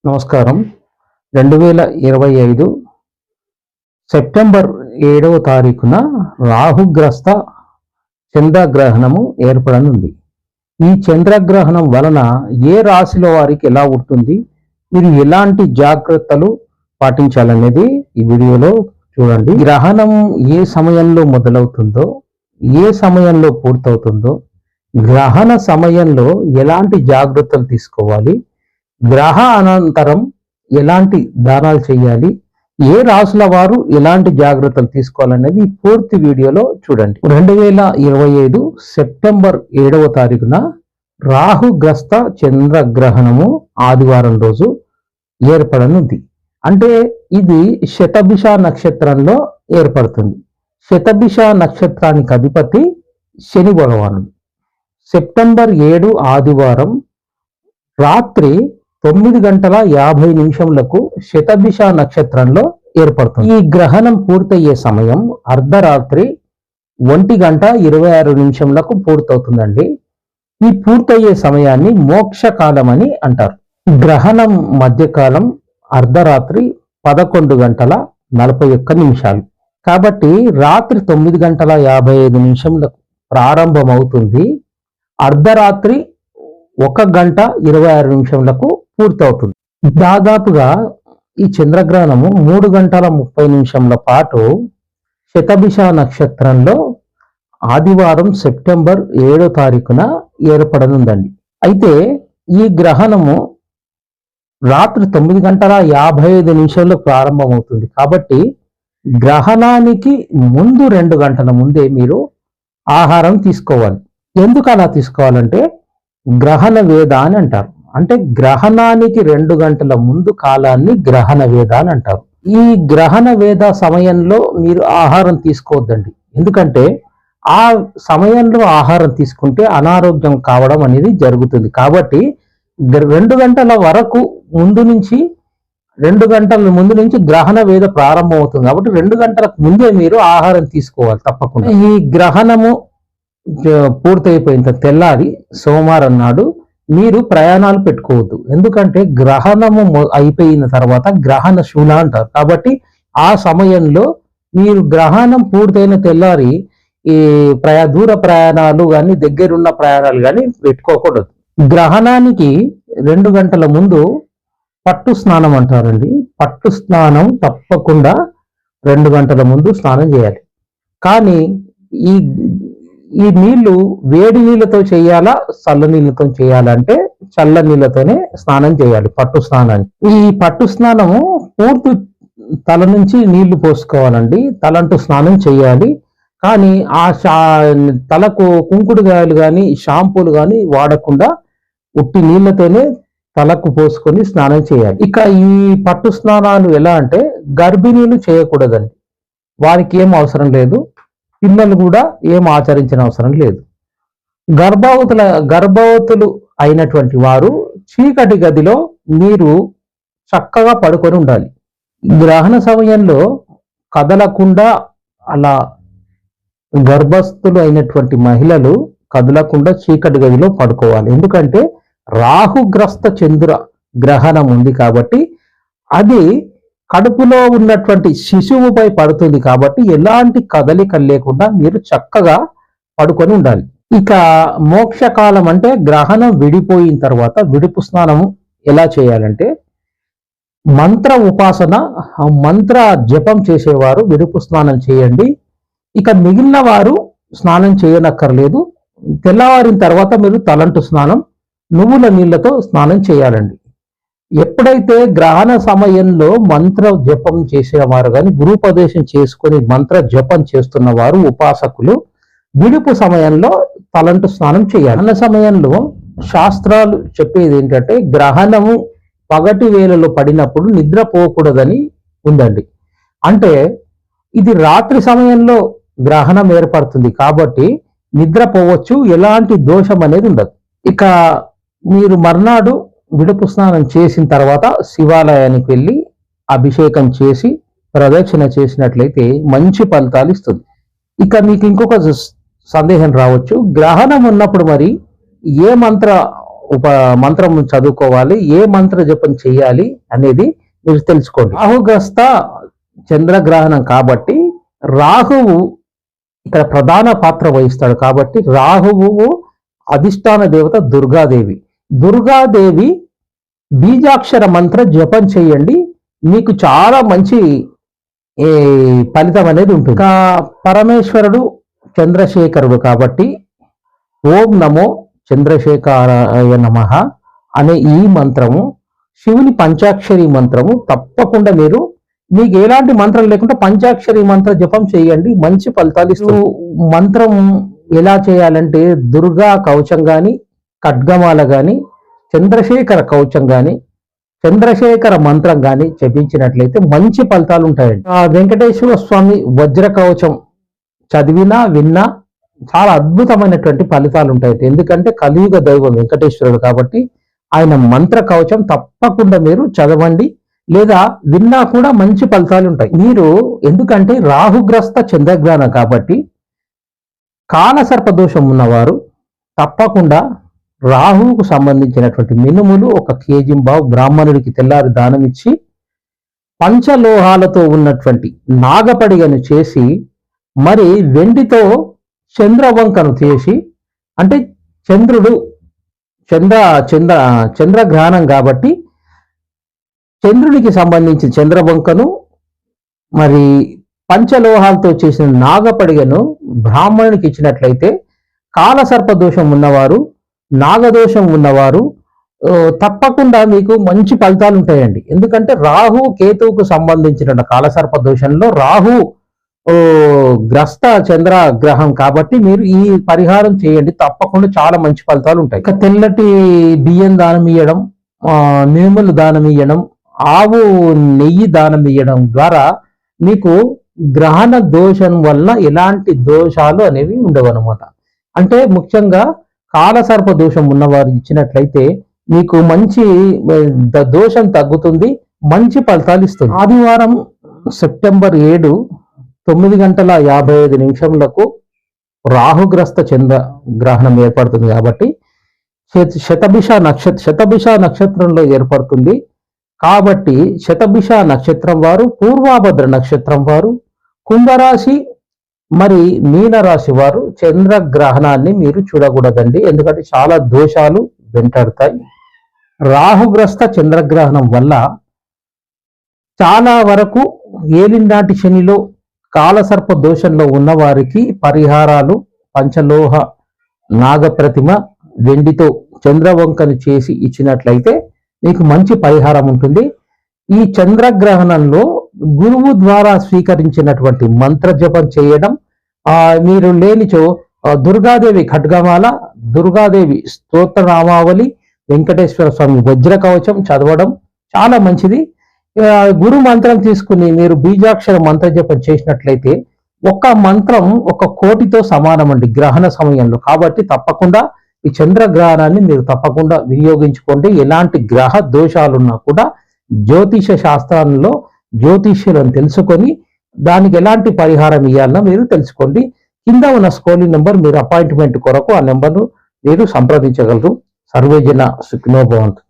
నమస్కారం. 2025 సెప్టెంబర్ 7వ తారీఖున రాహుగ్రస్త చంద్రగ్రహణము ఏర్పడనుంది. ఈ చంద్రగ్రహణం వలన ఏ రాశిలో వారికి ఎలా ఉంటుంది, మీరు ఎలాంటి జాగ్రత్తలు పాటించాలనేది ఈ వీడియోలో చూడండి. గ్రహణం ఏ సమయంలో మొదలవుతుందో, ఏ సమయంలో పూర్తవుతుందో, గ్రహణ సమయంలో ఎలాంటి జాగ్రత్తలు తీసుకోవాలి, గ్రహ అనంతరం ఎలాంటి దానాలు చేయాలి, ఏ రాసుల వారు ఎలాంటి జాగ్రత్తలు తీసుకోవాలనేది పూర్తి వీడియోలో చూడండి. 2025 సెప్టెంబర్ 7వ తారీఖున రాహుగ్రస్త చంద్రగ్రహణము ఆదివారం రోజు ఏర్పడనుంది. అంటే ఇది శతభిష నక్షత్రంలో ఏర్పడుతుంది. శతభిష నక్షత్రానికి అధిపతి శని భగవానుడు. సెప్టెంబర్ 7 ఆదివారం రాత్రి 9:50 శతభిష నక్షత్రంలో ఏర్పడుతుంది. ఈ గ్రహణం పూర్తయ్యే సమయం అర్ధరాత్రి 1:26 పూర్తవుతుందండి. ఈ పూర్తయ్యే సమయాన్ని మోక్షకాలం అని అంటారు. గ్రహణం మధ్యకాలం అర్ధరాత్రి 11:41. కాబట్టి రాత్రి 9:55 ప్రారంభమవుతుంది. అర్ధరాత్రి 1:26 పూర్తవుతుంది. దాదాపుగా ఈ చంద్రగ్రహణము 3:30 పాటు శతభిష నక్షత్రంలో ఆదివారం సెప్టెంబర్ 7వ తారీఖున ఏర్పడనుందండి. అయితే ఈ గ్రహణము రాత్రి 9:55 ప్రారంభమవుతుంది. కాబట్టి గ్రహణానికి ముందు 2 గంటల ముందే మీరు ఆహారం తీసుకోవాలి. ఎందుకు అలా తీసుకోవాలంటే గ్రహణ వేద అని అంటారు. అంటే గ్రహణానికి 2 గంటల ముందు కాలాన్ని గ్రహణ వేద అని అంటారు. ఈ గ్రహణ వేద సమయంలో మీరు ఆహారం తీసుకోవద్దండి. ఎందుకంటే ఆ సమయంలో ఆహారం తీసుకుంటే అనారోగ్యం కావడం అనేది జరుగుతుంది. కాబట్టి 2 గంటల వరకు ముందు నుంచి 2 గంటల ముందు నుంచి గ్రహణ వేద ప్రారంభం అవుతుంది. కాబట్టి 2 గంటలకు ముందే మీరు ఆహారం తీసుకోవాలి తప్పకుండా. ఈ గ్రహణము పూర్తయిపోయిన తెల్లారి సోమవారం నాడు మీరు ప్రయాణాలు పెట్టుకోవద్దు. ఎందుకంటే గ్రహణము అయిపోయిన తర్వాత గ్రహణ శూల అంటారు. కాబట్టి ఆ సమయంలో మీరు గ్రహణం పూర్తయిన తెల్లారి ఈ దూర ప్రయాణాలు కానీ దగ్గరున్న ప్రయాణాలు కానీ పెట్టుకోకూడదు. గ్రహణానికి 2 గంటల ముందు పట్టు స్నానం అంటారండి. పట్టు స్నానం తప్పకుండా 2 గంటల ముందు స్నానం చేయాలి. కానీ ఈ నీళ్లు వేడి నీళ్ళతో చేయాలా, చల్ల నీళ్ళతో చేయాలంటే చల్ల నీళ్ళతోనే స్నానం చేయాలి. పట్టు స్నానాన్ని. ఈ పట్టు స్నానము పూర్తి తల నుంచి నీళ్లు పోసుకోవాలండి. తలంటూ స్నానం చేయాలి. కానీ ఆ తలకు కుంకుడుగాయలు కానీ షాంపూలు కానీ వాడకుండా ఉట్టి నీళ్లతోనే తలకు పోసుకొని స్నానం చేయాలి. ఇక ఈ పట్టు స్నానాలు ఎలా అంటే గర్భిణీలు చేయకూడదండి. వారికి ఏం అవసరం లేదు. పిల్లలు కూడా ఏం ఆచరించిన అవసరం లేదు. గర్భవతులు అయినటువంటి వారు చీకటి గదిలో మీరు చక్కగా పడుకొని ఉండాలి. గ్రహణ సమయంలో కదలకుండా అలా గర్భస్థులు అయినటువంటి మహిళలు కదలకుండా చీకటి గదిలో పడుకోవాలి. ఎందుకంటే రాహుగ్రస్త చంద్ర గ్రహణం ఉంది కాబట్టి అది కడుపులో ఉన్నటువంటి శిశువుపై పడుతుంది. కాబట్టి ఎలాంటి కదలికలు లేకుండా మీరు చక్కగా పడుకొని ఉండాలి. ఇక మోక్షకాలం అంటే గ్రహణం విడిపోయిన తర్వాత విడుపు స్నానం ఎలా చేయాలంటే మంత్ర ఉపాసన, మంత్ర జపం చేసేవారు విడుపు స్నానం చేయండి. ఇక మిగిలిన వారు స్నానం చేయనక్కర్లేదు. తెల్లవారిన తర్వాత మీరు తలంటు స్నానం, నువ్వుల నీళ్లతో స్నానం చేయాలండి. ఎప్పుడైతే గ్రహణ సమయంలో మంత్ర జపం చేసేవారు కానీ గురుపదేశం చేసుకొని మంత్ర జపం చేస్తున్న వారు ఉపాసకులు విడుపు సమయంలో తలంటు స్నానం చేయాలి. గ్రహణ సమయంలో శాస్త్రాలు చెప్పేది ఏంటంటే గ్రహణము పగటి వేళలో పడినప్పుడు నిద్రపోకూడదని ఉందండి. అంటే ఇది రాత్రి సమయంలో గ్రహణం ఏర్పడుతుంది కాబట్టి నిద్రపోవచ్చు, ఎలాంటి దోషం అనేది ఉండదు. ఇక మీరు మర్నాడు విడుపు స్నానం చేసిన తర్వాత శివాలయానికి వెళ్ళి అభిషేకం చేసి ప్రదక్షిణ చేసినట్లయితే మంచి ఫలితాలు ఇస్తుంది. ఇక మీకు ఇంకొక సందేహం రావచ్చు, గ్రహణం ఉన్నప్పుడు మరి ఏ మంత్ర మంత్రం చదువుకోవాలి, ఏ మంత్ర జపం చేయాలి అనేది మీరు తెలుసుకోండి. రాహుగ్రస్త చంద్రగ్రహణం కాబట్టి రాహువు ఇక్కడ ప్రధాన పాత్ర వహిస్తాడు. కాబట్టి రాహువు అధిష్టాన దేవత దుర్గాదేవి. దుర్గాదేవి బీజాక్షర మంత్ర జపం చేయండి, మీకు చాలా మంచి ఫలితం అనేది ఉంటుంది. ఇంకా పరమేశ్వరుడు చంద్రశేఖరుడు కాబట్టి ఓం నమో చంద్రశేఖరాయ నమః అనే ఈ మంత్రము శివుని పంచాక్షరి మంత్రము తప్పకుండా మీకు ఎలాంటి మంత్రం లేకుండా పంచాక్షరి మంత్ర జపం చేయండి, మంచి ఫలితాలు ఇస్తుంది. మంత్రం ఎలా చేయాలంటే దుర్గా కవచం గాని, ఖడ్గమాల గాని, చంద్రశేఖర కవచం గాని, చంద్రశేఖర మంత్రం గాని జపించినట్లయితే మంచి ఫలితాలు ఉంటాయండి. వెంకటేశ్వర స్వామి వజ్ర కవచం చదివినా విన్నా చాలా అద్భుతమైనటువంటి ఫలితాలు ఉంటాయి. ఎందుకంటే కలియుగ దైవం వెంకటేశ్వరుడు కాబట్టి ఆయన మంత్ర కవచం తప్పకుండా మీరు చదవండి, లేదా విన్నా కూడా మంచి ఫలితాలు ఉంటాయి. మీరు ఎందుకంటే రాహుగ్రస్త చంద్రగ్రహణం కాబట్టి కాలసర్ప దోషం ఉన్నవారు తప్పకుండా రాహువుకు సంబంధించినటువంటి మినుములు 1 కేజీ బ్రాహ్మణుడికి తెల్లారి దానం ఇచ్చి పంచలోహాలతో ఉన్నటువంటి నాగపడిగను చేసి మరి వెండితో చంద్రవంకను చేసి, అంటే చంద్రుడు చంద్రగ్రహణం కాబట్టి చంద్రుడికి సంబంధించి చంద్రవంకను మరి పంచలోహాలతో చేసిన నాగపడిగను బ్రాహ్మణునికి ఇచ్చినట్లయితే కాలసర్ప దోషం ఉన్నవారు, నాగదోషం ఉన్నవారు తప్పకుండా మీకు మంచి ఫలితాలు ఉంటాయండి. ఎందుకంటే రాహు కేతువుకు సంబంధించిన కాలసర్ప దోషంలో రాహు గ్రస్త చంద్ర గ్రహం కాబట్టి మీరు ఈ పరిహారం చేయండి, తప్పకుండా చాలా మంచి ఫలితాలు ఉంటాయి. ఇక తెల్లటి బియ్యం దానం ఇవ్వడం, మినుములు దానం ఇవ్వడం, ఆవు నెయ్యి దానం ఇవ్వడం ద్వారా మీకు గ్రహణ దోషం వల్ల ఎలాంటి దోషాలు అనేవి ఉండవు అనమాట. అంటే ముఖ్యంగా కాలసర్ప దోషం ఉన్నవారు ఇచ్చినట్లయితే మీకు మంచి దోషం తగ్గుతుంది, మంచి ఫలితాలు ఇస్తుంది. ఆదివారం సెప్టెంబర్ 7 9:55 రాహుగ్రస్త చంద్ర గ్రహణం ఏర్పడుతుంది కాబట్టి శతభిష నక్షత్రంలో ఏర్పడుతుంది కాబట్టి శతభిష నక్షత్రం వారు, పూర్వాభద్ర నక్షత్రం వారు, కుంభరాశి మరి మీనరాశి వారు చంద్రగ్రహణాన్ని మీరు చూడకూడదండి, ఎందుకంటే చాలా దోషాలు వెంటాడుతాయి. రాహుగ్రస్త చంద్రగ్రహణం వల్ల చాలా వరకు ఏలినాటి శనిలో కాలసర్ప దోషంలో ఉన్న వారికి పరిహారాలు పంచలోహ నాగప్రతిమ వెండితో చంద్రవంకను చేసి ఇచ్చినట్లయితే మీకు మంచి పరిహారం ఉంటుంది. ఈ చంద్రగ్రహణంలో గురువు ద్వారా స్వీకరించినటువంటి మంత్ర జపం చేయడం, మీరు లేనిచో దుర్గాదేవి ఖడ్గమాల, దుర్గాదేవి స్తోత్రనామావళి, వెంకటేశ్వర స్వామి వజ్ర కవచం చదవడం చాలా మంచిది. గురు మంత్రం తీసుకుని మీరు బీజాక్షర మంత్ర జపం చేసినట్లయితే ఒక్క మంత్రం 1 కోటితో సమానం అండి గ్రహణ సమయంలో. కాబట్టి తప్పకుండా ఈ చంద్రగ్రహణాన్ని మీరు తప్పకుండా వినియోగించుకోండి. ఎలాంటి గ్రహ దోషాలున్నా కూడా జ్యోతిష శాస్త్రంలో జ్యోతిష్యులను తెలుసుకొని దానికి ఎలాంటి పరిహారం ఇవ్వాలన్నా మీరు తెలుసుకోండి. కింద ఉన్న స్క్రోలింగ్ నెంబర్, మీరు అపాయింట్మెంట్ కొరకు ఆ నెంబర్ను మీరు సంప్రదించగలరు. సర్వేజన సుఖినో భవంతు.